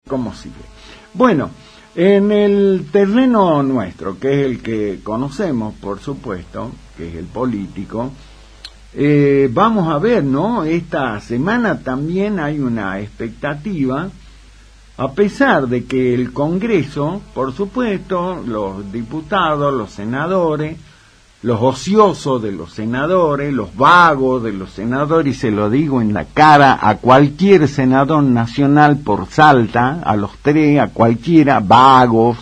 ¿Cómo sigue? Bueno, en el terreno nuestro, que es el que conocemos, por supuesto, que es el político, vamos a ver, ¿no? Esta semana también hay una expectativa, a pesar de que el Congreso, por supuesto, los diputados, los senadores, los ociosos de los senadores, los vagos de los senadores, y se lo digo en la cara a cualquier senador nacional por Salta, a los tres, a cualquiera, vagos,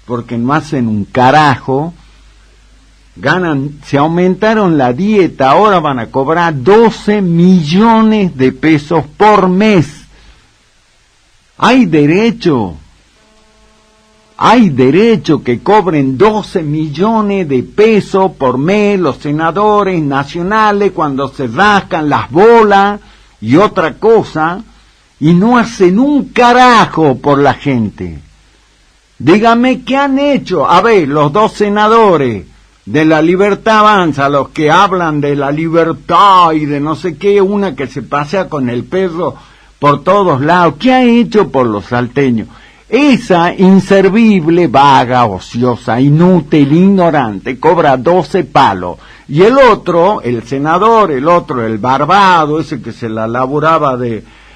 porque no hacen un carajo, ganan, se aumentaron la dieta, ahora van a cobrar 12 millones de pesos por mes. Hay derecho que cobren 12 millones de pesos por mes los senadores nacionales cuando se rascan las bolas y otra cosa, y no hacen un carajo por la gente. Dígame qué han hecho. A ver, los dos senadores de La Libertad Avanza, los que hablan de la libertad y de no sé qué, una que se pasea con el perro por todos lados, ¿qué ha hecho por los salteños? Esa inservible, vaga, ociosa, inútil, ignorante, cobra 12 palos. Y el otro, el senador, el barbado, ese que se la laburaba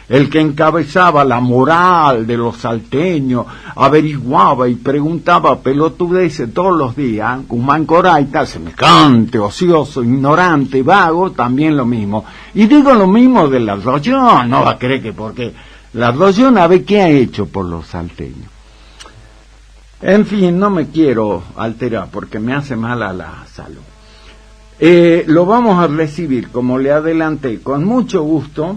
el que encabezaba la moral de los salteños, averiguaba y preguntaba pelotudeces todos los días, Guzmán Coraita, semejante, ocioso, ignorante, vago, también lo mismo. Y digo lo mismo de la Rollón, no va a creer que porque la Rollón a ver qué ha hecho por los salteños. En fin, no me quiero alterar porque me hace mal a la salud. Lo vamos a recibir, como le adelanté, con mucho gusto,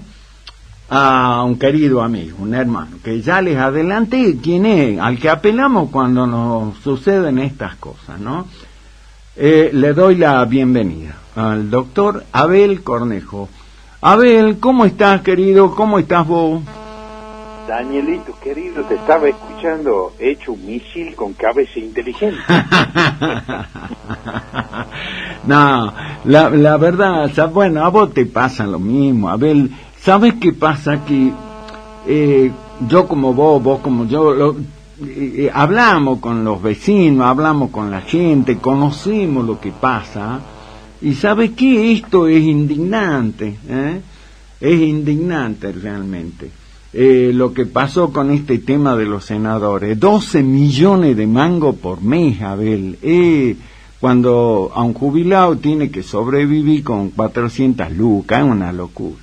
a un querido amigo, un hermano, que ya les adelanté quién es, al que apelamos cuando nos suceden estas cosas, ¿no? Le doy la bienvenida al doctor Abel Cornejo. Abel, ¿cómo estás, querido? ¿Cómo estás vos? Danielito, querido, te estaba escuchando hecho un misil con cabeza inteligente. No, la verdad, bueno, a vos te pasa lo mismo, Abel. ¿Sabes qué pasa? Que yo como vos como yo, hablamos con los vecinos, hablamos con la gente, conocemos lo que pasa, y ¿sabes qué? Esto es indignante, es indignante realmente. Lo que pasó con este tema de los senadores, 12 millones de mangos por mes, Abel, cuando a un jubilado tiene que sobrevivir con 400 lucas, es una locura.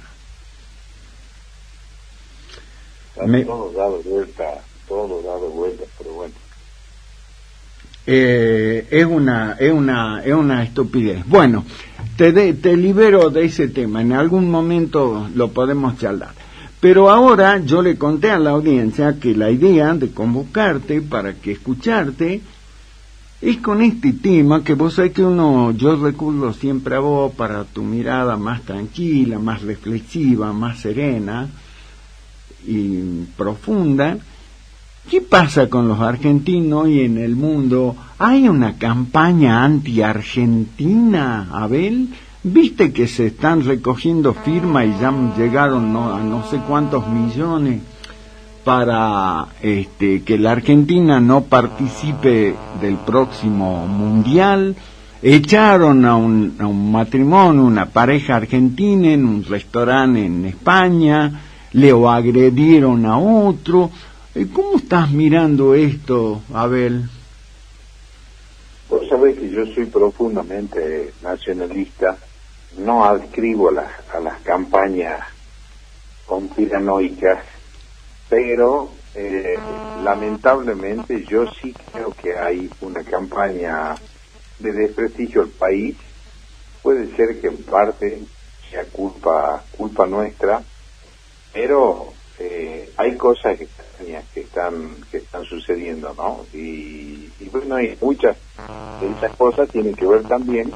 Todo dado vuelta, pero bueno. Es una estupidez. Bueno, te libero de ese tema, en algún momento lo podemos charlar. Pero ahora yo le conté a la audiencia que la idea de convocarte para que escucharte es con este tema que vos sabés que yo recurro siempre a vos para tu mirada más tranquila, más reflexiva, más serena y profunda. ¿Qué pasa con los argentinos y en el mundo? ¿Hay una campaña anti-argentina, Abel? ¿Viste que se están recogiendo firmas y ya llegaron a no sé cuántos millones para que la Argentina no participe del próximo mundial? Echaron a un matrimonio, una pareja argentina en un restaurante en España, le agredieron a otro. ¿Cómo estás mirando esto, Abel? Vos sabés que yo soy profundamente nacionalista, no adscribo a las campañas conspiranoicas, pero lamentablemente yo sí creo que hay una campaña de desprestigio al país. Puede ser que en parte sea culpa nuestra, pero hay cosas que están sucediendo, ¿no? Y bueno, hay muchas de esas cosas tienen que ver también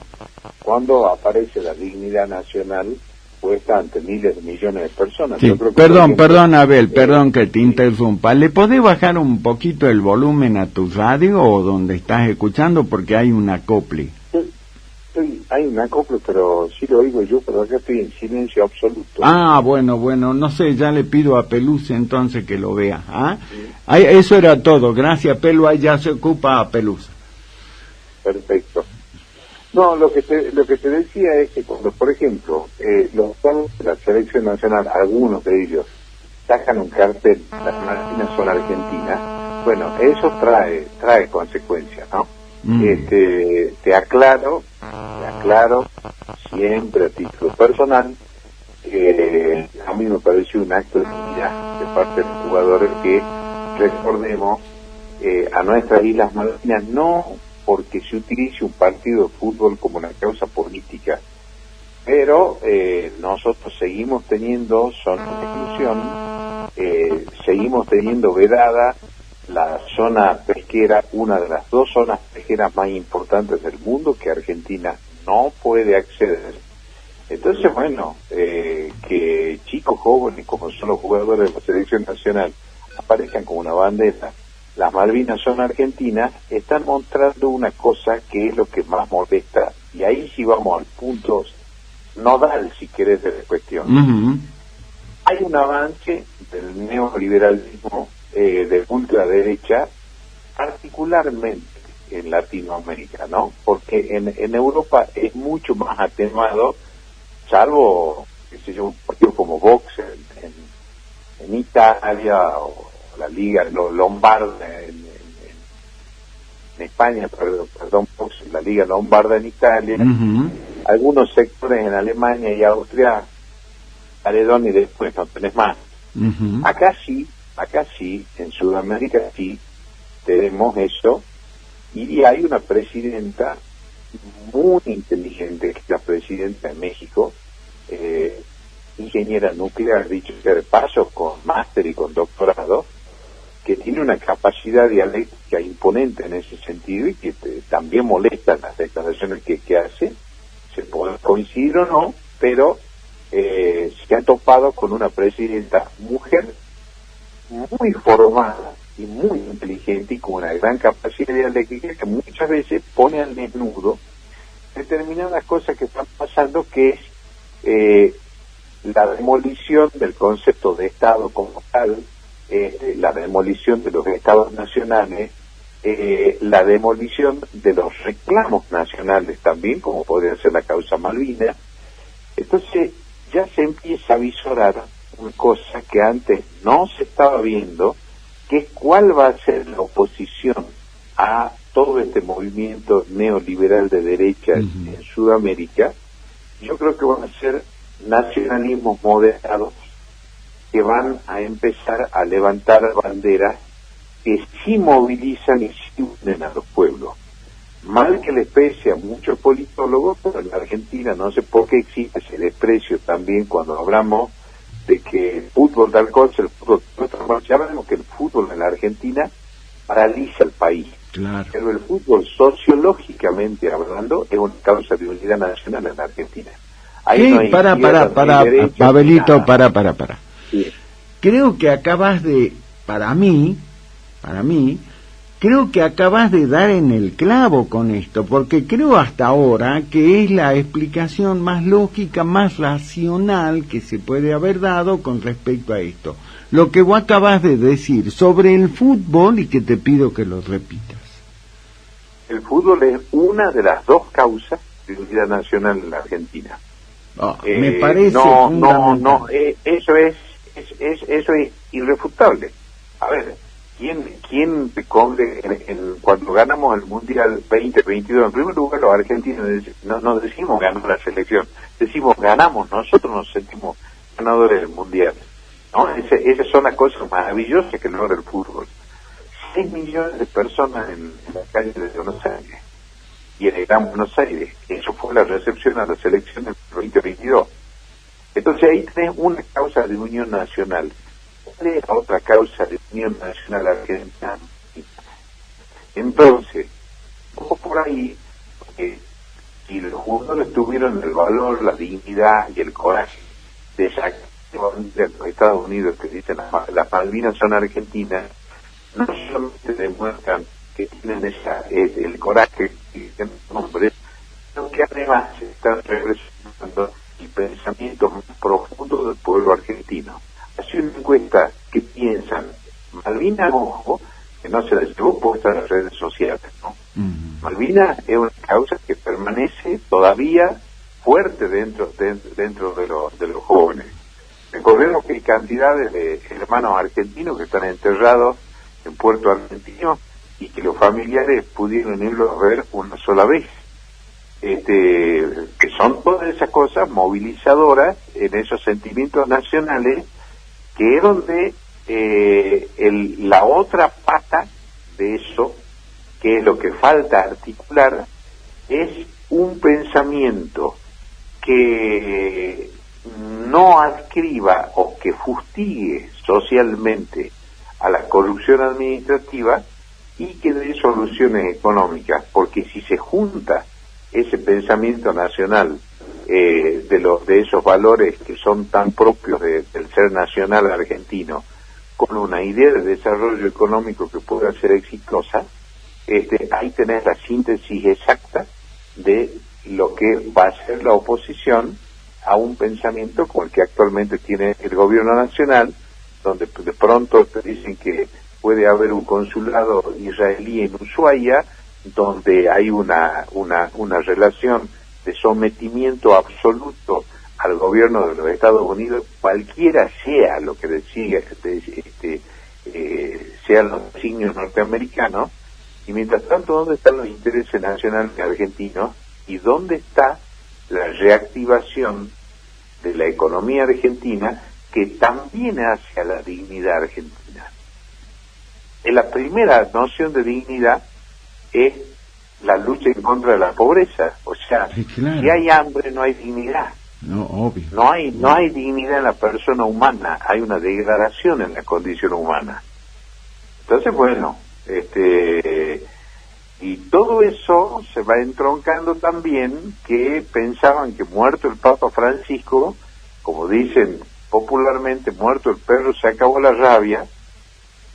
cuando aparece la dignidad nacional puesta ante miles de millones de personas. Sí. Yo creo que Perdón, Abel, perdón que te interrumpa. ¿Le podés bajar un poquito el volumen a tu radio o donde estás escuchando porque hay un acople? Estoy hay un acoplo, pero sí lo oigo yo, pero acá estoy en silencio absoluto. Ah, bueno, no sé, ya le pido a Pelusa entonces que lo vea. ¿Ah? Sí. Ahí, eso era todo, gracias Pelu, ahí ya se ocupa a Pelusa. Perfecto. No, lo que te decía es que cuando, por ejemplo, los fans de la selección nacional, algunos de ellos, sacan un cartel, las Malvinas son argentinas, bueno, eso trae consecuencias, ¿no? Te aclaro siempre a título personal que a mí me pareció un acto de dignidad de parte de los jugadores que recordemos a nuestras Islas Malvinas no porque se utilice un partido de fútbol como una causa política, pero nosotros seguimos teniendo zona de exclusión, seguimos teniendo vedada la zona pesquera, una de las dos zonas pesqueras más importantes del mundo que Argentina no puede acceder. Entonces, bueno, que chicos jóvenes como son los jugadores de la selección nacional aparezcan como una bandera, las Malvinas son argentinas, están mostrando una cosa que es lo que más molesta, y ahí sí vamos al punto nodal, si querés, de la cuestión. Uh-huh. Hay un avance del neoliberalismo de ultraderecha, particularmente en Latinoamérica, ¿no? Porque en Europa es mucho más atenuado, salvo, qué sé yo, un partido como Vox en Italia, o la Liga Lombarda en España, perdón, Vox, la Liga Lombarda en Italia, uh-huh. Algunos sectores en Alemania y Austria, paredón y después no tenés más. Uh-huh. Acá sí, en Sudamérica sí tenemos eso, y hay una presidenta muy inteligente, que es la presidenta de México, ingeniera nuclear, dicho sea de paso, con máster y con doctorado, que tiene una capacidad dialéctica imponente en ese sentido y que también molestan las declaraciones que hace. Se puede coincidir o no, pero se ha topado con una presidenta mujer muy formada y muy inteligente y con una gran capacidad dialéctica que muchas veces pone al desnudo determinadas cosas que están pasando, que es la demolición del concepto de Estado como tal, la demolición de los estados nacionales, la demolición de los reclamos nacionales también, como podría ser la causa Malvinas. Entonces ya se empieza a visorar una cosa que antes no se estaba viendo, que es cuál va a ser la oposición a todo este movimiento neoliberal de derecha en Sudamérica. Yo creo que van a ser nacionalismos moderados que van a empezar a levantar banderas que sí movilizan y sí unen a los pueblos. Mal que les pese a muchos politólogos, pero en la Argentina no sé por qué existe ese desprecio también cuando hablamos de que el fútbol tal cosa, el fútbol, ya vemos que el fútbol en la Argentina paraliza el país. Claro. Pero el fútbol, sociológicamente hablando, es una causa de unidad nacional en la Argentina. Ahí no hay para, Pavelito, para. Sí. Creo que acabas de, para mí, creo que acabas de dar en el clavo con esto, porque creo hasta ahora que es la explicación más lógica, más racional que se puede haber dado con respecto a esto. Lo que vos acabas de decir sobre el fútbol, y que te pido que lo repitas. El fútbol es una de las dos causas de unidad nacional en la Argentina. Me parece eso es irrefutable. A ver, ¿quién cuando ganamos el Mundial 2022, en primer lugar los argentinos no decimos ganó la selección, decimos ganamos, nosotros nos sentimos ganadores del Mundial, ¿no? Esas son las cosas maravillosas que logra el fútbol. 6 millones de personas en la calle de Buenos Aires y en el Gran Buenos Aires. Eso fue la recepción a la selección del 2022. Entonces ahí tenés una causa de unión nacional. ¿Cuál es la otra causa de unión nacional argentina? Entonces, poco por ahí, si los jugadores tuvieron el valor, la dignidad y el coraje de sacar de los Estados Unidos que dicen las Malvinas son argentinas, no solamente demuestran que tienen el coraje y el nombre, sino que además están representando el pensamiento más profundo del pueblo argentino. Hace una encuesta que piensan, Malvinas, ojo, que no se la llevó puesta en las redes sociales, ¿no? Malvinas es una causa que permanece todavía fuerte dentro de los jóvenes. Recordemos que hay cantidades de hermanos argentinos que están enterrados en Puerto Argentino y que los familiares pudieron irlos a ver una sola vez. Que son todas esas cosas movilizadoras en esos sentimientos nacionales, que es donde la otra pata de eso, que es lo que falta articular, es un pensamiento que no adscriba o que fustigue socialmente a la corrupción administrativa y que dé soluciones económicas, porque si se junta ese pensamiento nacional de esos valores que son tan propios del ser nacional argentino con una idea de desarrollo económico que pueda ser exitosa, ahí tenés la síntesis exacta de lo que va a ser la oposición a un pensamiento como el que actualmente tiene el gobierno nacional, donde de pronto te dicen que puede haber un consulado israelí en Ushuaia, donde hay una relación de sometimiento absoluto al gobierno de los Estados Unidos, cualquiera sea lo que decida, sean los signos norteamericanos, y mientras tanto, ¿dónde están los intereses nacionales argentinos? ¿Y dónde está la reactivación de la economía argentina, que también hace a la dignidad argentina? La primera noción de dignidad es la lucha en contra de la pobreza. O sea, sí, claro. Si hay hambre, no hay dignidad. No, obvio. No hay dignidad en la persona humana, hay una degradación en la condición humana. Entonces, bueno, y todo eso se va entroncando también, que pensaban que muerto el Papa Francisco, como dicen popularmente, muerto el perro se acabó la rabia.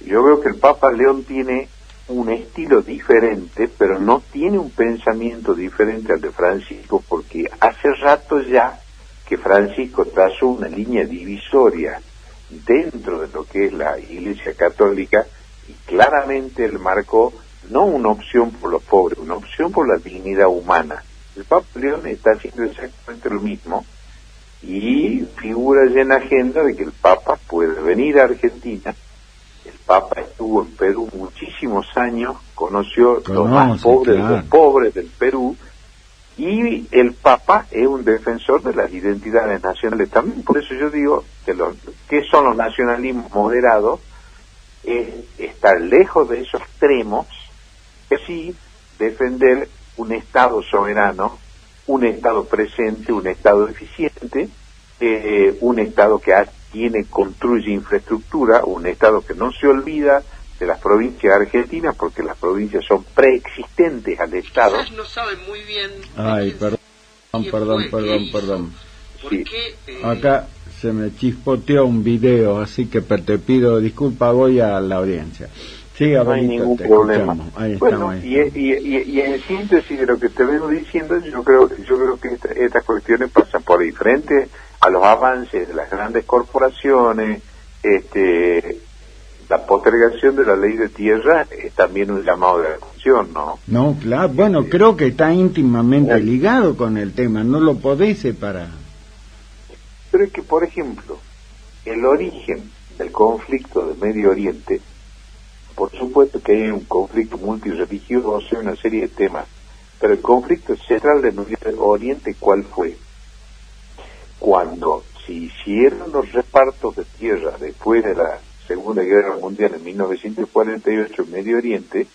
Yo veo que el Papa León tiene un estilo diferente, pero no tiene un pensamiento diferente al de Francisco, porque hace rato ya que Francisco trazó una línea divisoria dentro de lo que es la Iglesia Católica, y claramente él marcó no una opción por los pobres, una opción por la dignidad humana. El Papa León está haciendo exactamente lo mismo, y figura ya en la agenda de que el Papa puede venir a Argentina. El Papa estuvo en Perú muchísimos años, conoció los más pobres de los pobres del Perú, y el Papa es un defensor de las identidades nacionales también. Por eso yo digo que son los nacionalismos moderados, es estar lejos de esos extremos, que sí defender un Estado soberano, un Estado presente, un Estado eficiente, un Estado que construye infraestructura, un Estado que no se olvida de las provincias argentinas, porque las provincias son preexistentes al Estado. Quizás no saben muy bien. Ay, perdón. Sí. Acá se me chispoteó un video, así que te pido disculpa, voy a la audiencia. Sí, no hay ningún problema. Ahí bueno, estamos. Y en síntesis de lo que te vengo diciendo, yo creo que estas cuestiones pasan por ahí, frente a los avances de las grandes corporaciones. La postergación de la ley de tierra es también un llamado de atención, ¿no? No, claro, bueno, creo que está íntimamente ligado con el tema, no lo podés separar. Pero es que, por ejemplo, el origen del conflicto del Medio Oriente, por supuesto que hay un conflicto multirreligioso y una serie de temas, pero el conflicto central del Medio Oriente, ¿cuál fue? Cuando se hicieron los repartos de tierra después de la Segunda Guerra Mundial en 1948 en Medio Oriente,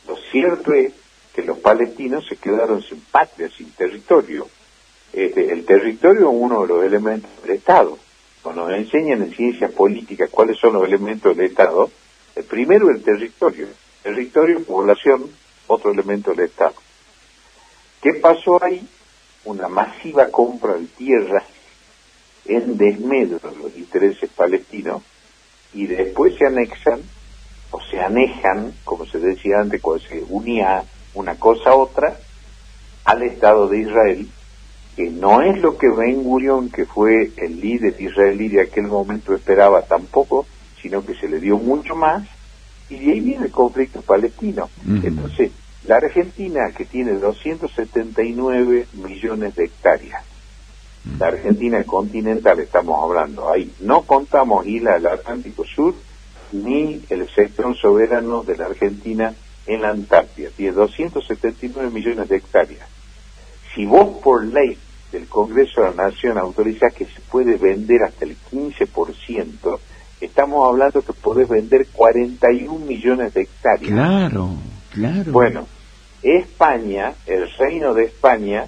lo cierto es que los palestinos se quedaron sin patria, sin territorio. El territorio es uno de los elementos del Estado. Cuando nos enseñan en ciencias políticas cuáles son los elementos del Estado, el primero es el territorio, población, otro elemento del Estado. ¿Qué pasó ahí? Una masiva compra de tierras en desmedro de los intereses palestinos, y después se anexan o se anejan, como se decía antes, cuando se unía una cosa a otra, al Estado de Israel, que no es lo que Ben Gurión, que fue el líder israelí de aquel momento, esperaba tampoco, sino que se le dio mucho más, y de ahí viene el conflicto palestino. Entonces, la Argentina, que tiene 279 millones de hectáreas, la Argentina continental estamos hablando, ahí no contamos isla del Atlántico Sur, ni el sector soberano de la Argentina en la Antártida, tiene 279 millones de hectáreas. Si vos por ley del Congreso de la Nación autorizás que se puede vender hasta el 15%, estamos hablando que podés vender 41 millones de hectáreas. Claro, claro. Bueno, España, el Reino de España,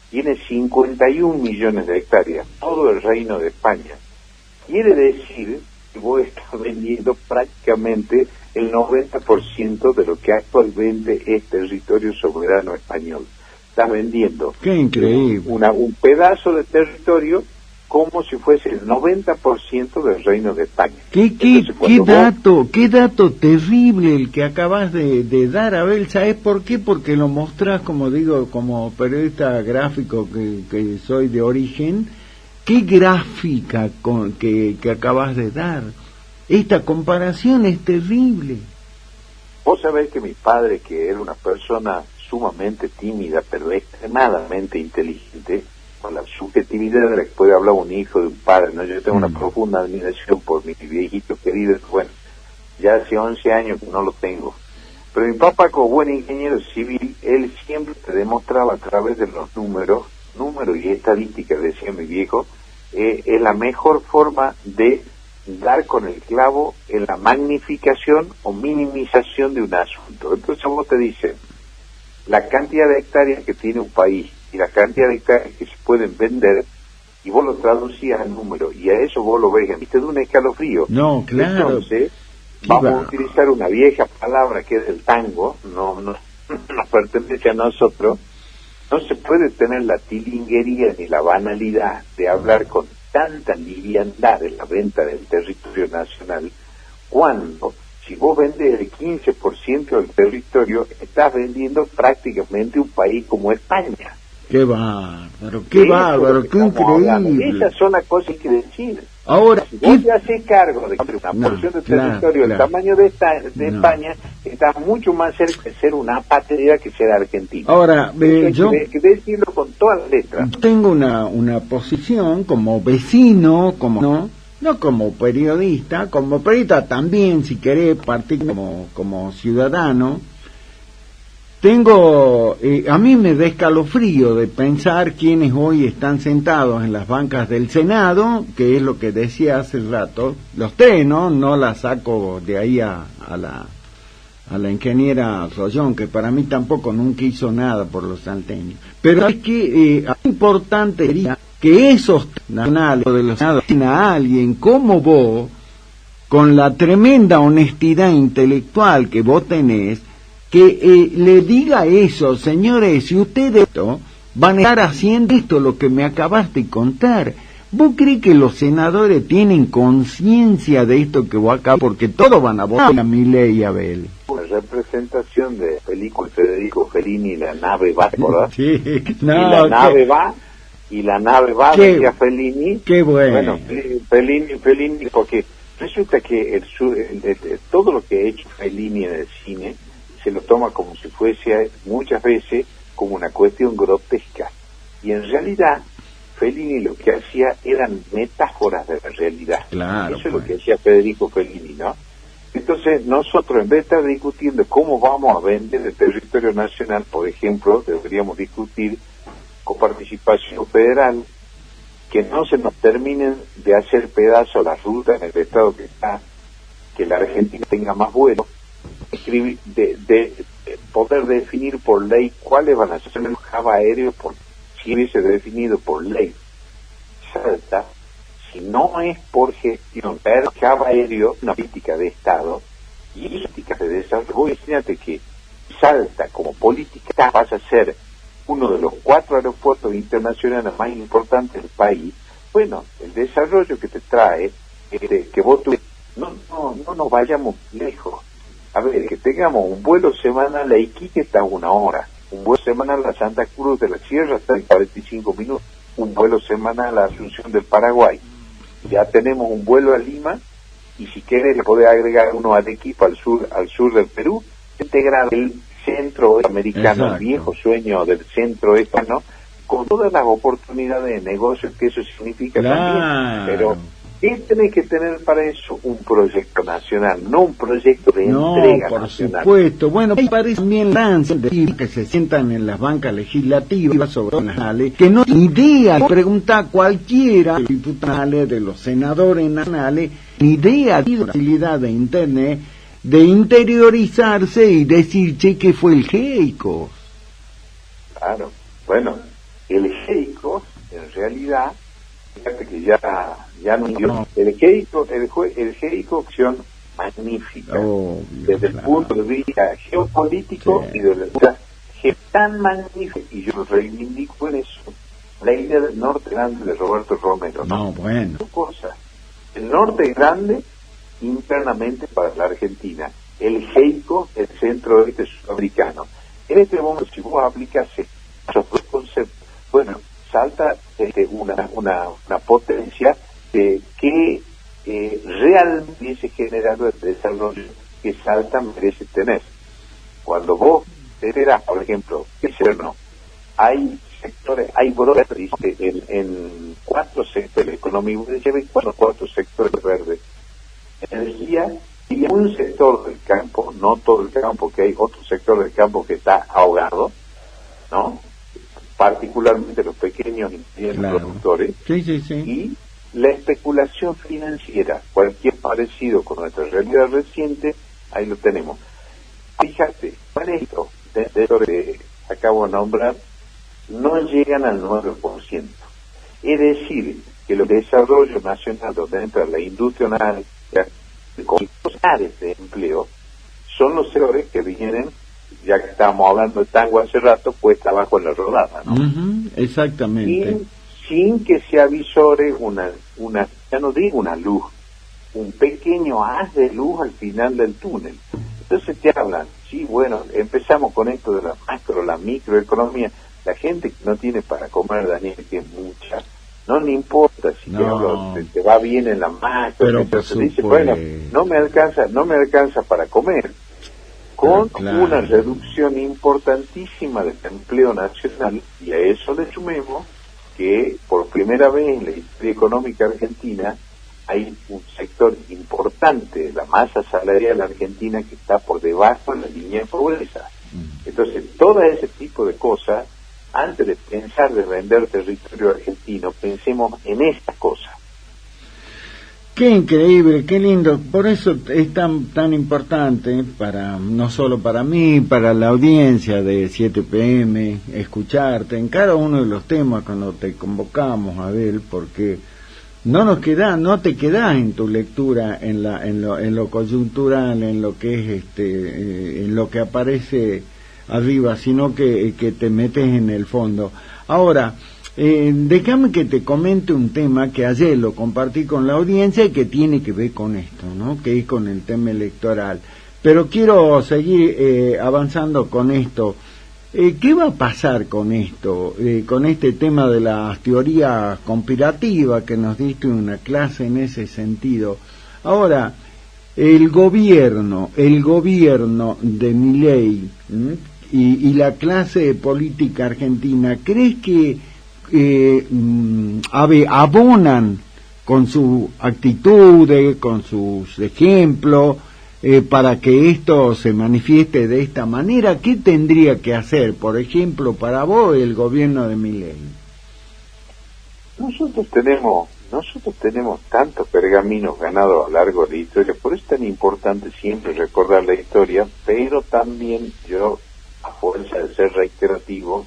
tiene 51 millones de hectáreas, todo el Reino de España. Quiere decir que vos estás vendiendo prácticamente el 90% de lo que actualmente es territorio soberano español. Estás vendiendo ¡Qué increíble! Un pedazo de territorio como si fuese el 90% del Reino de España. Qué dato terrible el que acabas de dar, Abel. ¿Sabes por qué? Porque lo mostrás, como digo, como periodista gráfico que soy de origen. Qué gráfica que acabas de dar. Esta comparación es terrible. Vos sabés que mi padre, que era una persona sumamente tímida, pero extremadamente inteligente, con la subjetividad de la que puede hablar un hijo de un padre, ¿no? Yo tengo una profunda admiración por mi viejito querido, bueno, ya hace 11 años que no lo tengo. Pero mi papá, como buen ingeniero civil, él siempre te demostraba a través de los números y estadísticas, decía mi viejo, es la mejor forma de dar con el clavo en la magnificación o minimización de un asunto. Entonces vos te dicen, la cantidad de hectáreas que tiene un país y la cantidad de hectáreas que se pueden vender, y vos lo traducías al número, y a eso vos lo ves, y te da un escalofrío. No, claro. Entonces, vamos a utilizar una vieja palabra que es el tango, no pertenece a nosotros. No se puede tener la tilinguería ni la banalidad de hablar con tanta liviandad de la venta del territorio nacional, cuando si vos vendes el 15% del territorio, estás vendiendo prácticamente un país como España. ¡Qué bárbaro! ¡Qué bárbaro! ¡Qué increíble! Esas son las cosas que decir. Ahora, si vos te haces cargo de una porción de territorio del tamaño de España, estás mucho más cerca de ser una patria que ser argentina. Ahora, yo hay que decirlo con todas las letras. Tengo una posición como vecino, no como periodista también, si querés, partir como ciudadano. A mí me da escalofrío de pensar quiénes hoy están sentados en las bancas del Senado, que es lo que decía hace rato, los tres, no la saco de ahí a la ingeniera Rollón, que para mí tampoco nunca hizo nada por los salteños. Pero es que importante sería que esos nacionales de los senados a alguien como vos, con la tremenda honestidad intelectual que vos tenés, que le diga eso, señores, si ustedes van a estar haciendo esto, lo que me acabaste de contar. ¿Vos crees que los senadores tienen conciencia de esto que vos acá? Porque todos van a votar a Milei y a Abel. Una representación de película Federico Fellini, La nave va, ¿verdad? Sí, y la nave va, decía Fellini. Qué bueno. Bueno, Fellini, porque resulta que todo lo que ha hecho Fellini en el cine se lo toma como si fuese muchas veces como una cuestión grotesca, y en realidad Fellini lo que hacía eran metáforas de la realidad. Claro, eso es lo que hacía Federico Fellini, ¿no? Entonces nosotros, en vez de estar discutiendo cómo vamos a vender el territorio nacional, por ejemplo, deberíamos discutir con participación federal, que no se nos terminen de hacer pedazo las rutas en el estado que está, que la Argentina tenga más vuelos, de poder definir por ley cuáles van a ser los hubs aéreos, si hubiese definido por ley Salta, si no es por gestión, el hub aéreo, una política de Estado y políticas de desarrollo. Imagínate que Salta como política pasa a ser uno de los 4 aeropuertos internacionales más importantes del país. Bueno, el desarrollo que te trae, que vos no nos vayamos lejos. A ver, que tengamos un vuelo semanal a Iquique está a 1 hora, un vuelo semanal a Santa Cruz de la Sierra está en 45 minutos, un vuelo semanal a Asunción del Paraguay. Ya tenemos un vuelo a Lima, y si quieres le podés agregar uno a Arequipa, al sur del Perú, integrar el centro americano, el viejo sueño del centro ¿no? Con todas las oportunidades de negocio que eso significa también. Pero ¿qué tenés que tener para eso? Un proyecto nacional, no un proyecto de entrega por nacional. Supuesto. Bueno, me parece bien decir que se sientan en las bancas legislativas sobre nacionales, que no tienen idea, pregunta a cualquiera de los diputados, de los senadores nacionales, ni idea de la facilidad de Internet, de interiorizarse y decir, che, ¿qué fue el GEICO? Claro, bueno, el GEICO, en realidad, fíjate que ya no. El GEICO opción magnífica, desde el punto de vista geopolítico y de la vista tan magnífica, y yo reivindico en eso, la idea del norte grande de Roberto Romero. Bueno. Dos cosas. El norte grande, internamente para la Argentina. El GEICO, el centro oeste sudamericano. En este momento, si vos aplicas esos dos conceptos, bueno, salta una potencia que realmente ese generador de desarrollo que Salta merece tener. Cuando vos te verás, por ejemplo, hay sectores, hay brotes en 4 sectores económicos, cuatro sectores verdes: energía, y un sector del campo, no todo el campo, que hay otro sector del campo que está ahogado, ¿no? Particularmente los pequeños y medianos productores, y la especulación financiera, cualquier parecido con nuestra realidad reciente, ahí lo tenemos. Fíjate, con esto, que acabo de nombrar, no llegan al 9%. Es decir, que los desarrollos nacionales donde entra la industria nacional, con los áreas de empleo, son los sectores que vienen, ya que estábamos hablando de tango hace rato, pues abajo en la rodada, ¿no? Exactamente. Sin que se avisore ya no digo una luz, un pequeño haz de luz al final del túnel. Entonces te hablan, sí, bueno, empezamos con esto de la microeconomía. La gente que no tiene para comer, Daniel, que es mucha, no le importa si te va bien en la macro, pero te dice, bueno, no me alcanza para comer. Con una reducción importantísima del empleo nacional, y a eso le sumemos que por primera vez en la historia económica argentina hay un sector importante de la masa salarial argentina que está por debajo de la línea de pobreza. Entonces, todo ese tipo de cosas, antes de pensar de vender territorio argentino, pensemos en estas cosas. Qué increíble, qué lindo. Por eso es tan importante, no solo para mí, para la audiencia de 7 PM, escucharte en cada uno de los temas cuando te convocamos, Abel, porque no te quedás en tu lectura en lo coyuntural, en lo que es en lo que aparece arriba, sino que te metes en el fondo. Ahora, déjame que te comente un tema que ayer lo compartí con la audiencia y que tiene que ver con esto, ¿no? Que es con el tema electoral. Pero quiero seguir avanzando con esto. ¿Qué va a pasar con esto? Con este tema de las teorías conspirativas que nos diste una clase en ese sentido. Ahora, el gobierno de Milei y la clase política argentina, ¿crees que abonan con sus actitudes, con sus ejemplos, para que esto se manifieste de esta manera? ¿Qué tendría que hacer, por ejemplo, para vos el gobierno de Milei? Nosotros tenemos tantos pergaminos ganados a lo largo de la historia, por eso es tan importante siempre recordar la historia, pero también yo, a fuerza de ser reiterativo,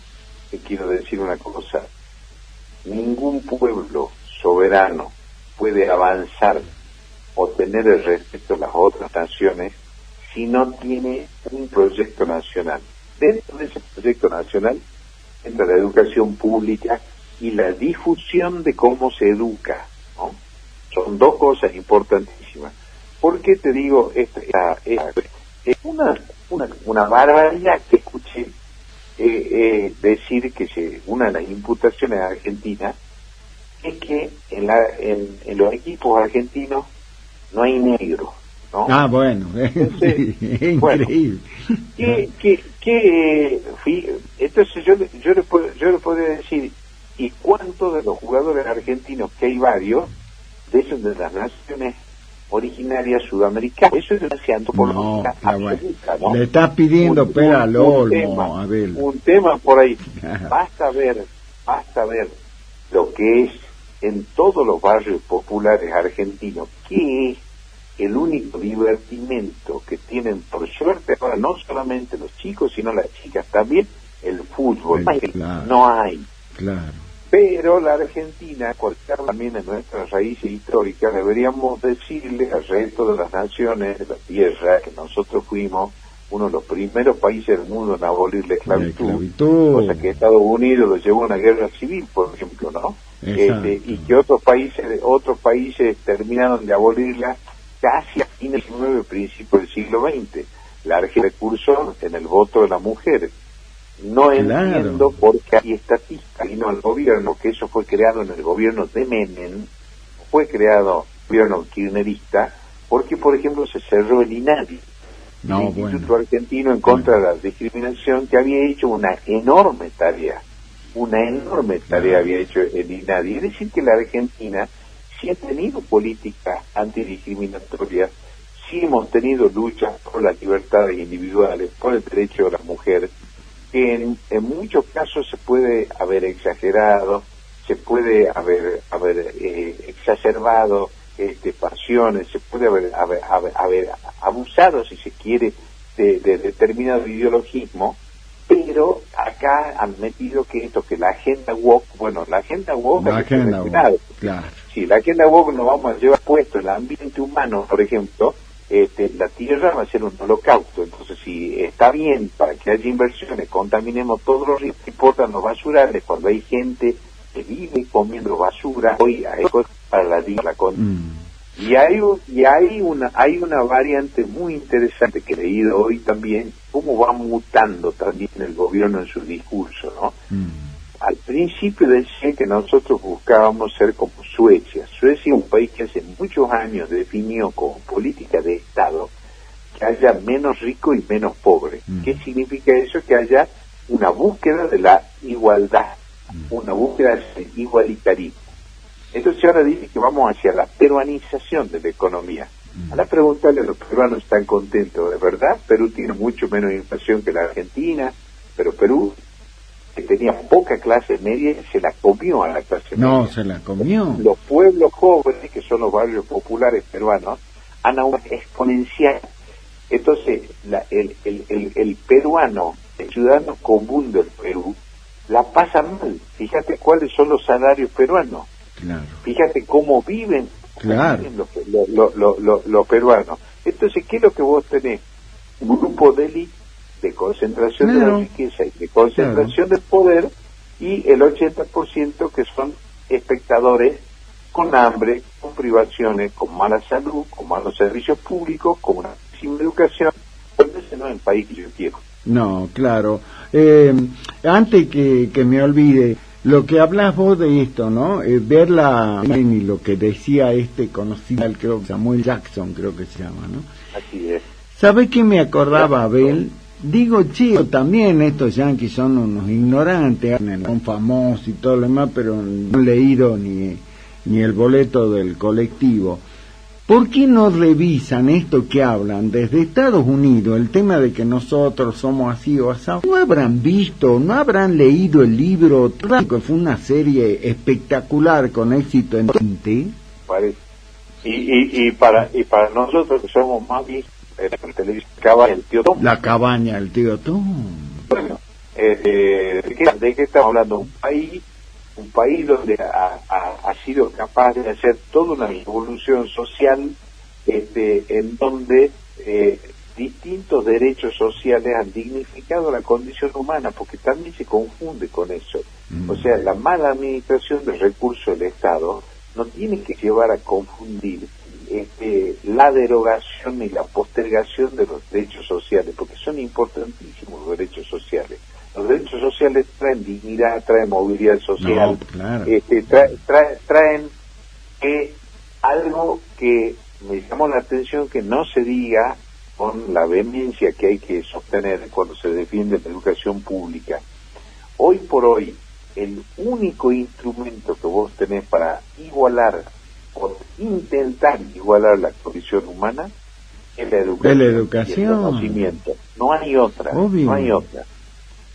te quiero decir una cosa: ningún pueblo soberano puede avanzar o tener el respeto de las otras naciones si no tiene un proyecto nacional. Dentro de ese proyecto nacional entra la educación pública y la difusión de cómo se educa, ¿no? Son dos cosas importantísimas. ¿Por qué te digo esto? Es una barbaridad que escuché. decir que una de las imputaciones a Argentina es que en los equipos argentinos no hay negros, ¿no? Ah, bueno, Entonces, sí, es bueno, increíble. entonces yo le podría decir, ¿y cuántos de los jugadores argentinos, que hay varios, de esos de las naciones originarias sudamericanas? Eso es una antropología absoluta, ¿no? Le estás pidiendo pera al olmo, Abel. Un tema por ahí. Basta ver lo que es en todos los barrios populares argentinos, que es el único divertimento que tienen, por suerte, ahora no solamente los chicos, sino las chicas también, el fútbol. Claro, no hay. Claro. Pero la Argentina, cortar también en nuestras raíces históricas, deberíamos decirle al resto de las naciones de la tierra que nosotros fuimos uno de los primeros países del mundo en abolir la esclavitud, cosa que Estados Unidos lo llevó a una guerra civil, por ejemplo, ¿no? Y que otros países terminaron de abolirla casi a fines del XIX, principios del siglo XX. La Argentina recursó en el voto de la mujer. No entiendo por qué hay estadísticas, vino al gobierno, que eso fue creado en el gobierno de Menem, fue creado gobierno kirchnerista, porque, por ejemplo, se cerró el INADI, el Instituto Argentino en contra de la discriminación, que había hecho una enorme tarea había hecho el INADI. Es decir, que la Argentina sí ha tenido políticas antidiscriminatorias, sí hemos tenido luchas por las libertades individuales, por el derecho de la mujer, que en muchos casos se puede haber exagerado, se puede haber exacerbado pasiones, se puede haber abusado, si se quiere, de determinado ideologismo, pero acá han metido que la agenda woke, claro. Sí, la agenda woke nos vamos a llevar puesto el ambiente humano, por ejemplo, la tierra va a ser un holocausto. Entonces, si está bien para que haya inversiones, contaminemos todos los ríos, no importan los basurales, cuando hay gente que vive comiendo basura, hoy hay cosas para la y hay una variante muy interesante que he leído hoy también, cómo va mutando también el gobierno en su discurso, ¿no? Al principio decía que nosotros buscábamos ser como Suecia. Suecia es un país que hace muchos años definió como política de Estado que haya menos rico y menos pobre. ¿Qué significa eso? Que haya una búsqueda de la igualdad, una búsqueda del igualitarismo. Entonces ahora dice que vamos hacia la peruanización de la economía. A la preguntarle a los peruanos, ¿están contentos? ¿De verdad? Perú tiene mucho menos inflación que la Argentina, pero Perú, que tenía poca clase media, se la comió a la clase media. No, se la comió. Los pueblos jóvenes, que son los barrios populares peruanos, han aumentado exponencial. Entonces, el peruano, el ciudadano común del Perú, la pasa mal. Fíjate cuáles son los salarios peruanos. Claro. Fíjate cómo viven, claro, los peruanos. Entonces, ¿qué es lo que vos tenés? Un grupo de élite, de concentración de la riqueza y de concentración del poder, y el 80% que son espectadores con hambre, con privaciones, con mala salud, con malos servicios públicos, con una sin educación. Pues ese no es el país que yo quiero. No, claro. Antes que me olvide, lo que hablas vos de esto, ¿no? Ver y lo que decía conocido, creo que Samuel Jackson, creo que se llama, ¿no? Así es. ¿Sabés qué me acordaba, Abel? Digo, chico, también estos yanquis son unos ignorantes, son famosos y todo lo demás, pero no han leído ni el boleto del colectivo. ¿Por qué no revisan esto que hablan desde Estados Unidos, el tema de que nosotros somos así o así? ¿No habrán visto, no habrán leído el libro, que fue una serie espectacular con éxito en Tinte? Y para nosotros que somos más vistos en la televisión, el tío Tom. La cabaña, el tío Tom. Bueno, ¿de qué estamos hablando? Un país donde ha sido capaz de hacer toda una revolución social, en donde distintos derechos sociales han dignificado la condición humana, porque también se confunde con eso. O sea, la mala administración del recurso del Estado no tiene que llevar a confundir la derogación y la postergación de los derechos sociales, porque son importantísimos los derechos sociales. Los derechos sociales dignidad, traen movilidad social, No, claro. Traen algo que me llamó la atención que no se diga con la vehemencia que hay que sostener cuando se defiende la educación pública. Hoy por hoy, el único instrumento que vos tenés para igualar o intentar igualar la condición humana es la educación. La educación. Y el conocimiento. No hay otra. Obvio. No hay otra.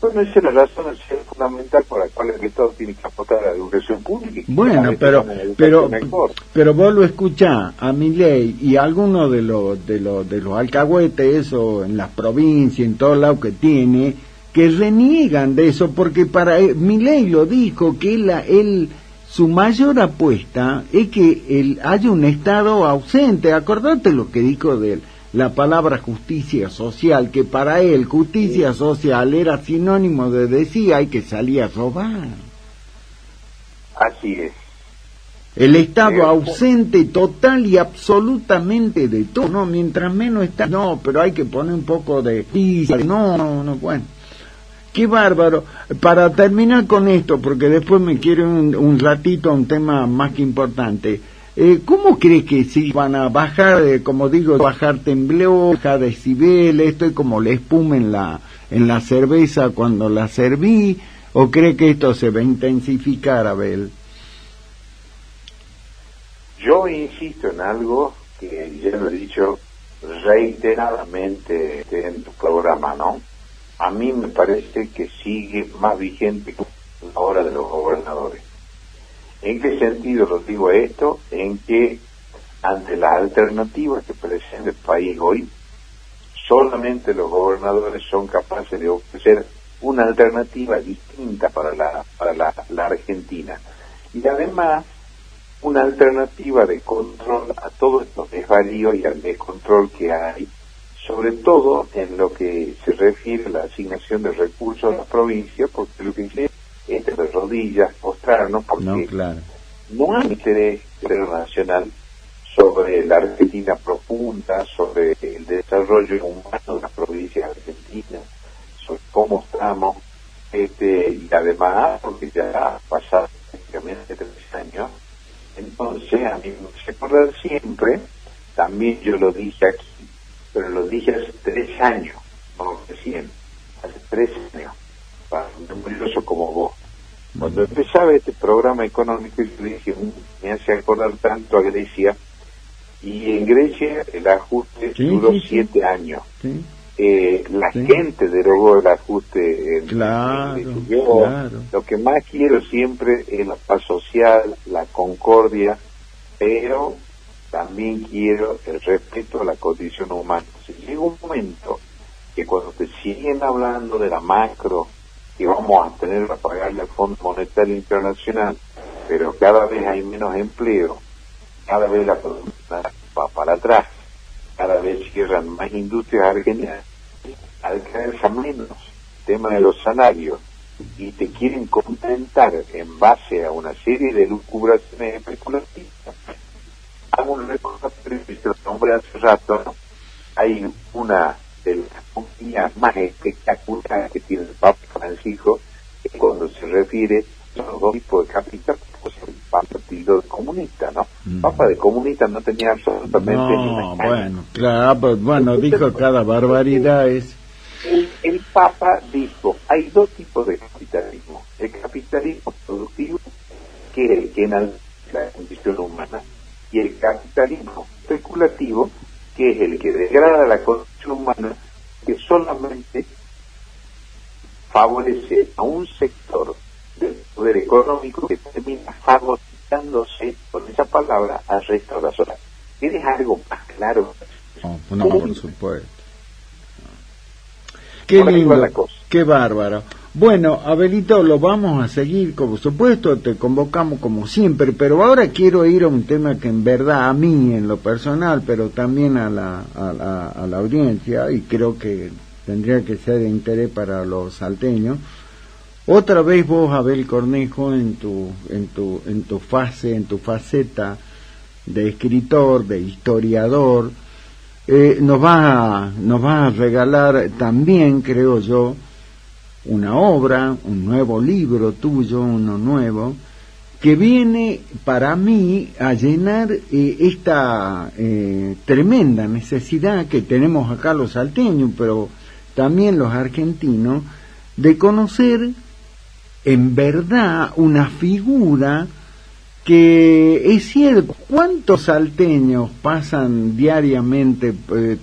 Bueno, esa es la razón fundamental por la cual el Estado tiene que aportar a la educación pública. Bueno, pero vos lo escuchás a Milei y algunos de los alcahuetes, eso en las provincias, en todos lados que tiene, que reniegan de eso, porque para Milei lo dijo, que su mayor apuesta es que haya un Estado ausente. Acordate lo que dijo de él, la palabra justicia social, que para él justicia social era sinónimo de decir hay que salir a robar. Así es. El Estado ausente total y absolutamente de todo, no, mientras menos está, no, pero hay que poner un poco de no, bueno. Qué bárbaro. Para terminar con esto, porque después me quiero un ratito a un tema más que importante. ¿Cómo crees que si van a bajar, como digo, bajar temblor, bajar decibeles, esto es como la espuma en la cerveza cuando la serví, o cree que esto se va a intensificar, Abel? Yo insisto en algo que ya lo he dicho reiteradamente en tu programa, ¿no? A mí me parece que sigue más vigente que la hora de los gobernadores. ¿En qué sentido lo digo esto? En que ante las alternativas que presenta el país hoy, solamente los gobernadores son capaces de ofrecer una alternativa distinta para la Argentina. Y además, una alternativa de control a todos estos desvaríos y al descontrol que hay, sobre todo en lo que se refiere a la asignación de recursos a las provincias, porque lo que quiere es de rodillas, postrarnos, porque no hay interés nacional sobre la Argentina profunda, sobre el desarrollo humano de las provincias argentinas, sobre cómo estamos, y además, porque ya ha pasado prácticamente 3 años, entonces a mí me hace acordar siempre, también yo lo dije aquí, pero lo dije hace 3 años, no recién, hace 3 años, para un curioso como vos. Cuando empezaba este programa económico, yo dije, me hace acordar tanto a Grecia, y en Grecia el ajuste duró 7 años. Sí. La gente derogó el ajuste en Lo que más quiero siempre es la paz social, la concordia, pero también quiero el respeto a la condición humana. Si llega un momento que cuando te siguen hablando de la macro, que vamos a tener que pagarle al Fondo Monetario Internacional, pero cada vez hay menos empleo, cada vez la producción va para atrás, cada vez cierran más industrias argentinas, alcanza menos el tema de los salarios, y te quieren contentar en base a una serie de lucubraciones especulativas. Hago un recordatorio que se lo nombré hace rato, ¿no? Hay una de las compañías más espectaculares que tiene el Papa Francisco, que cuando se refiere a los 2 tipos de capital, pues el partido comunista, ¿no? Papa de comunista no tenía absolutamente ni una caña. Bueno, claro, bueno, dijo cada barbaridad es... El Papa dijo, hay 2 tipos de capitalismo. El capitalismo productivo, que es el que enaltece la condición humana, y el capitalismo especulativo, que es el que degrada la condición humana, que solamente favorece a un sector del poder económico que termina fagocitándose, con esa palabra, al resto de la sociedad. ¿Tienes algo más claro? No, por supuesto. Qué lindo, qué bárbaro. Bueno, Abelito, lo vamos a seguir, como supuesto, te convocamos como siempre, pero ahora quiero ir a un tema que en verdad a mí, en lo personal, pero también a la audiencia, y creo que tendría que ser de interés para los salteños. Otra vez vos, Abel Cornejo, en tu faceta de escritor, de historiador, nos va a regalar también, creo yo, una obra, un nuevo libro tuyo, uno nuevo, que viene para mí a llenar esta tremenda necesidad que tenemos acá los salteños, pero también los argentinos, de conocer en verdad una figura que es cierto. ¿Cuántos salteños pasan diariamente,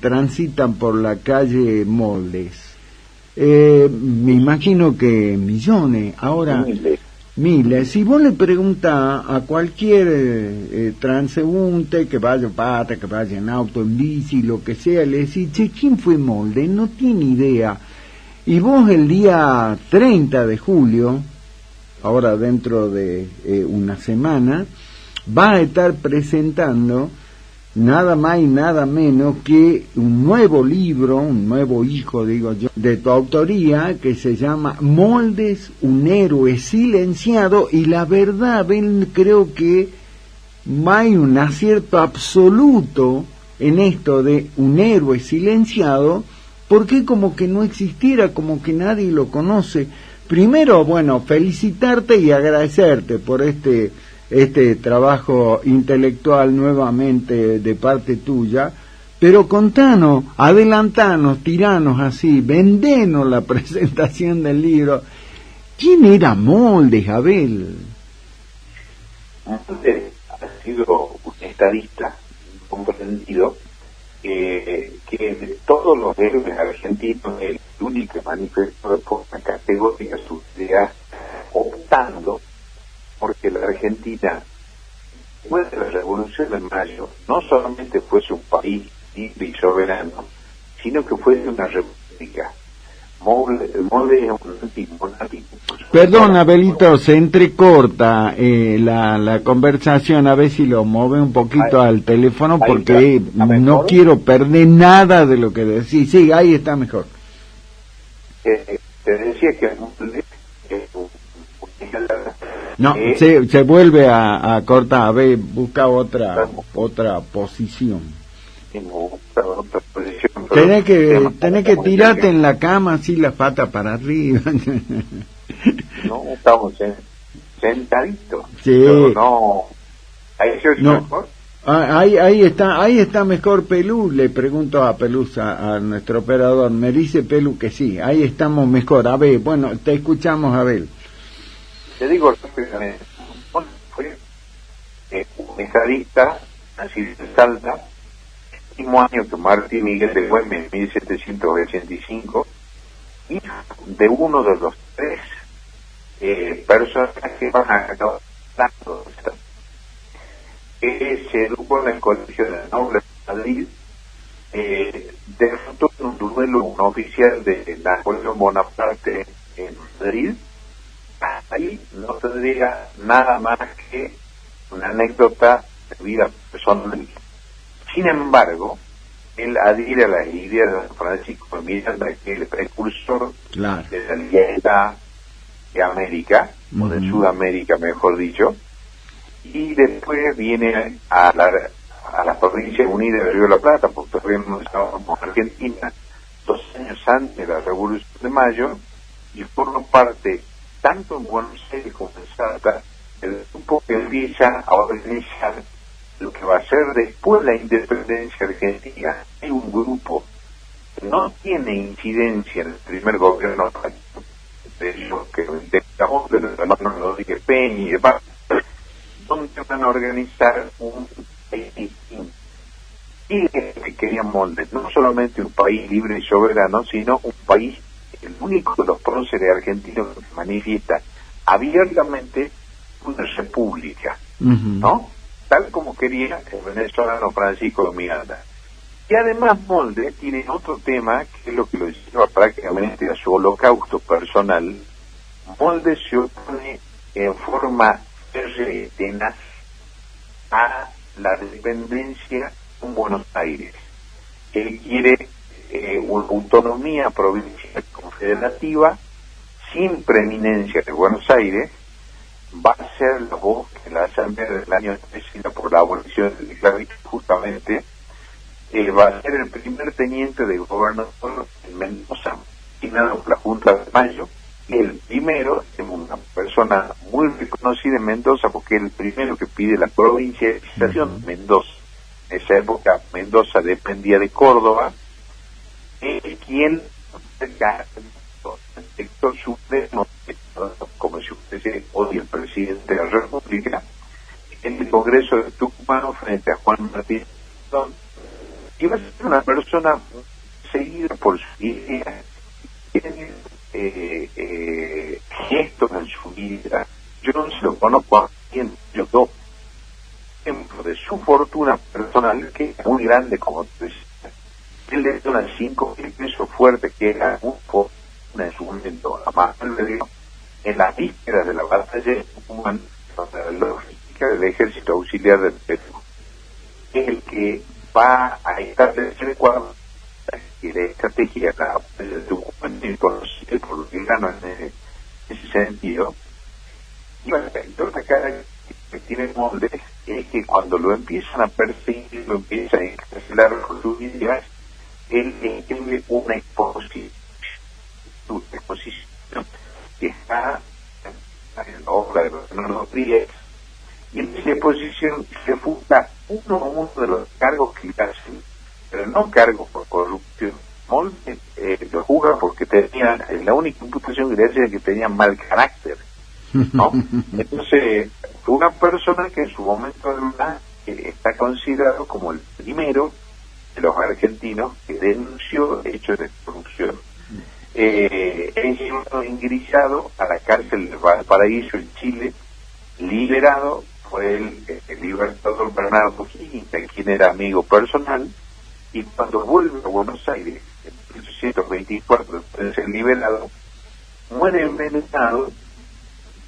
transitan por la calle Moldes? Me imagino que millones. Ahora, miles. Si vos le preguntás a cualquier transeúnte que vaya en pata, que vaya en auto, en bici, lo que sea, le decís, che, ¿quién fue Moldes? No tiene idea. Y vos el día 30 de julio, ahora dentro de una semana, vas a estar presentando nada más y nada menos que un nuevo libro, un nuevo hijo, digo yo, de tu autoría, que se llama Moldes, un héroe silenciado. Y la verdad, Ben, creo que hay un acierto absoluto en esto de un héroe silenciado, porque como que no existiera, como que nadie lo conoce. Primero, bueno, felicitarte y agradecerte por este trabajo intelectual nuevamente de parte tuya, pero contanos, adelantanos, tiranos así, vendenos la presentación del libro. ¿Quién era Moldes, Abel? Moldes ha sido un estadista comprendido que de todos los héroes argentinos el único que manifestó de forma categórica sus ideas, optando porque la Argentina, después de la Revolución de Mayo, no solamente fuese un país libre y soberano, sino que fuese una república. Moldes es un antimonárquico. Perdón, Abelito, se entrecorta la conversación, a ver si lo mueve un poquito al teléfono, porque no quiero perder nada de lo que decís. Sí, ahí está mejor. Te decía que Moldes es no, se vuelve a cortar. A ver, busca otra posición. Tenés que tirarte en la cama así, las patas para arriba. No, estamos sentaditos. Sí. Pero no. No. Ahí está mejor, Pelú. Le pregunto a Pelú, a nuestro operador. Me dice Pelú que sí, ahí estamos mejor. A ver, bueno, te escuchamos, Abel. Te digo rápidamente, fue un estadista, nacido en Salta, el mismo año que Martín Miguel de Güemes, en 1785, hijo de uno de los tres personajes que van a acabar hablando de esta. Se educó en el Colegio de Nobles de Madrid, derrotó en un duelo un oficial de Napoleón Bonaparte en Madrid. Ahí no tendría nada más que una anécdota de vida personal. Sin embargo, él adhiere a las ideas de Francisco de Miranda, que es el precursor de la libertad de América, o de Sudamérica, mejor dicho, y después viene a las Provincias Unidas de Río de la Plata, porque todavía no estábamos en Argentina, 2 años antes de la Revolución de Mayo, y forma parte tanto en Buenos Aires como en Salta, el grupo que empieza a organizar lo que va a ser después la independencia argentina. Hay un grupo que no tiene incidencia en el primer gobierno de ellos, que lo intentamos, pero no lo dije Peña y demás, donde van a organizar un país distinto. Y que querían Moldes, no solamente un país libre y soberano, sino un país, el único de los próceres argentinos que manifiesta abiertamente una república, ¿no? Tal como quería el venezolano Francisco de Miranda. Y además Moldes tiene otro tema, que es lo que lo lleva prácticamente a su holocausto personal. Moldes se opone en forma tenaz a la dependencia con Buenos Aires. Él quiere una autonomía provincial confederativa sin preeminencia de Buenos Aires. Va a ser la voz que la Asamblea del año 13 por la abolición del esclavitud, justamente va a ser el primer teniente de gobernador en Mendoza, asignado por la Junta de Mayo, persona muy reconocida en Mendoza, porque es el primero que pide la provincialización de Mendoza. En esa época Mendoza dependía de Córdoba, quien el sector supremo, como si fuese hoy el presidente de la República, en el Congreso de Tucumán frente a Juan Martín, iba a ser una persona seguida por su idea, gestos en su vida. Yo no se lo conozco a quien yo doy ejemplo de su fortuna personal, que es muy grande, como tú decías. Él le dio unas 5.000 pesos fuertes, que era un fortuna en su momento, a más en las vísperas de la batalla de Tucumán, para la logística del ejército auxiliar del Perú. Es el que va a establecer cuadro y la estrategia de la batalla de Tucumán, y conocido por los iranos en ese sentido. Y otra cara que tiene Moldes es que cuando lo empiezan a perseguir, lo empiezan a encarcelar con sus ideas, él escribe una exposición que está en la obra de Bernardo Príez, y en esa exposición se refuta uno a uno de los cargos que le hacen, pero no cargos por corrupción. Moldes lo juzga porque tenía, la única imputación que le hacía es que tenía mal carácter, ¿no? Entonces, una persona que en su momento de verdad está considerado como el primero de los argentinos que denunció hechos de corrupción. Es ingresado a la cárcel de Valparaíso en Chile, liberado por el libertador Bernardo Higgins, quien era amigo personal, y cuando vuelve a Buenos Aires en 1824, después de ser liberado, muere envenenado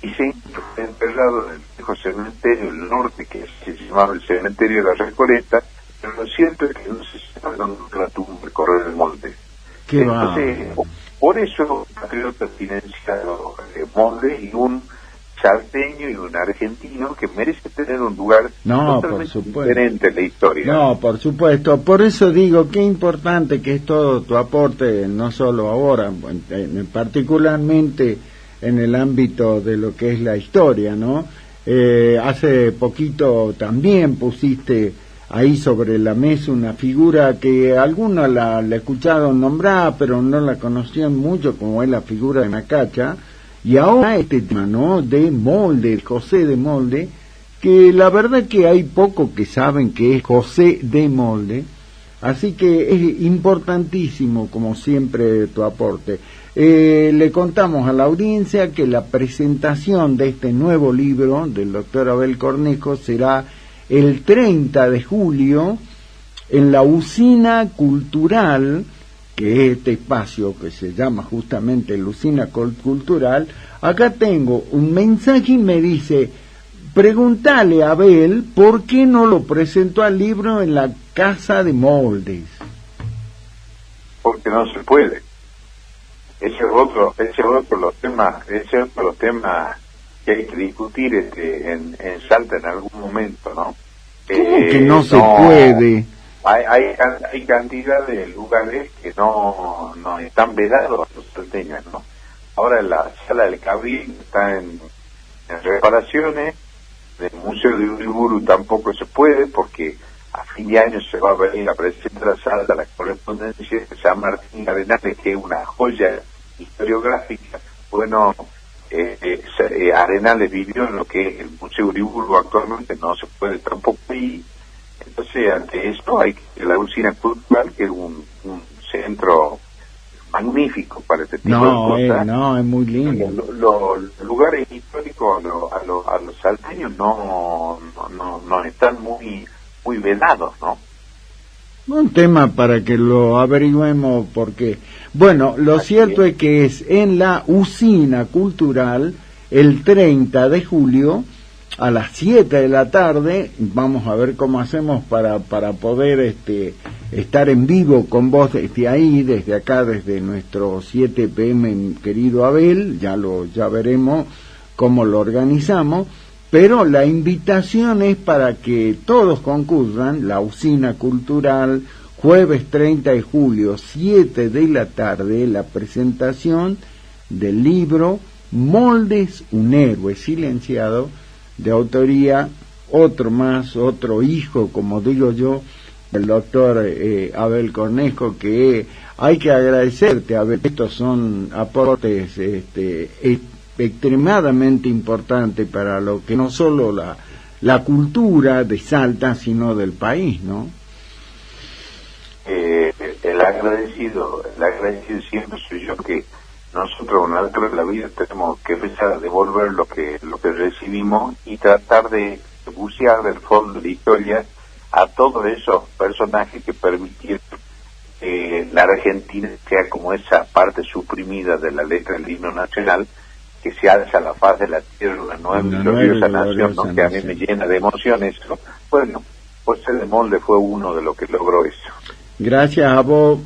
y se fue enterrado en el viejo cementerio del norte, que se llamaba el cementerio de la Recoleta, pero lo cierto es que no se sabe dónde la tumba de Correr del Monte. Entonces, por eso patriota financiado Moldes, y un salteño y un argentino que merece tener un lugar totalmente diferente en la historia. No, por supuesto. Por eso digo, qué importante que es todo tu aporte, no solo ahora, particularmente en el ámbito de lo que es la historia, ¿no? Hace poquito también pusiste ahí sobre la mesa una figura que algunos la escucharon nombrar, pero no la conocían mucho, como es la figura de Macacha, y ahora este tema, ¿no?, de Moldes, José de Moldes, que la verdad que hay poco que saben que es José de Moldes, así que es importantísimo, como siempre, tu aporte. Le contamos a la audiencia que la presentación de este nuevo libro del doctor Abel Cornejo será el 30 de julio en la Usina Cultural, que es este espacio que se llama justamente la Usina Cultural. Acá tengo un mensaje y me dice, preguntale a Abel por qué no lo presentó al libro en la Casa de Moldes. Porque no se puede. Ese es otro los temas que hay que discutir en Salta en algún momento, ¿no? ¿Cómo que no se puede? Hay cantidad de lugares que no están vedados a los salteños, ¿no? Ahora la Sala del Cabril está en reparaciones, del Museo de Uriburu tampoco se puede, porque a fin de año se va a venir a presentar a Salta la correspondencia de San Martín Arenales, que es una joya historiográfica. Bueno, Arenales vivió en lo que es el Museo Uriburu actualmente, no se puede tampoco ir. Entonces, ante esto hay que la Usina Cultural, que es un centro magnífico para este tipo de cosas. No, es muy lindo. Los lugares históricos a los salteños no están muy vedados, ¿no? Un tema para que lo averigüemos, porque, bueno, lo cierto es que es en la Usina Cultural el 30 de julio a las 7 de la tarde. Vamos a ver cómo hacemos para poder estar en vivo con vos ahí, desde acá, desde nuestro 7 p.m. querido Abel. Ya veremos cómo lo organizamos, pero la invitación es para que todos concurran. La Usina Cultural, jueves 30 de julio, 7 de la tarde, la presentación del libro Moldes, un héroe silenciado, de autoría, otro hijo, como digo yo, del doctor Abel Cornejo, que hay que agradecerte, Abel. Estos son aportes extremadamente importantes para lo que no solo la cultura de Salta, sino del país, ¿no? El agradecido siempre soy yo, que nosotros en altura de la vida tenemos que empezar a devolver lo que recibimos y tratar de bucear del fondo de la historia a todos esos personajes que permitieron que la Argentina sea como esa parte suprimida de la letra del himno nacional, que se alza a la faz de la tierra una nueva y gloriosa nación, ¿no? Que a mí me llena de emociones, ¿no? Bueno, José de Molde fue uno de los que logró eso. Gracias a vos,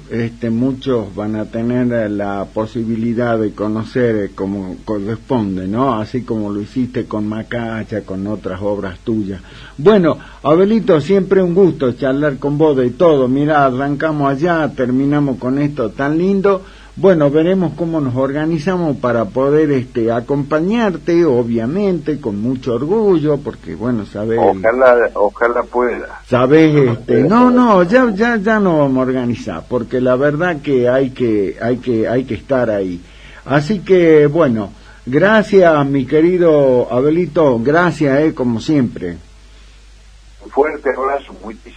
muchos van a tener la posibilidad de conocer como corresponde, ¿no? Así como lo hiciste con Macacha, con otras obras tuyas. Bueno, Abelito, siempre un gusto charlar con vos de todo. Mirá, arrancamos allá, terminamos con esto tan lindo. Bueno, veremos cómo nos organizamos para poder acompañarte, obviamente, con mucho orgullo, porque bueno, sabes. Ojalá pueda. Sabes, ya no vamos a organizar, porque la verdad que hay que estar ahí. Así que bueno, gracias mi querido Abelito, gracias como siempre. Un fuerte abrazo, muchísimo.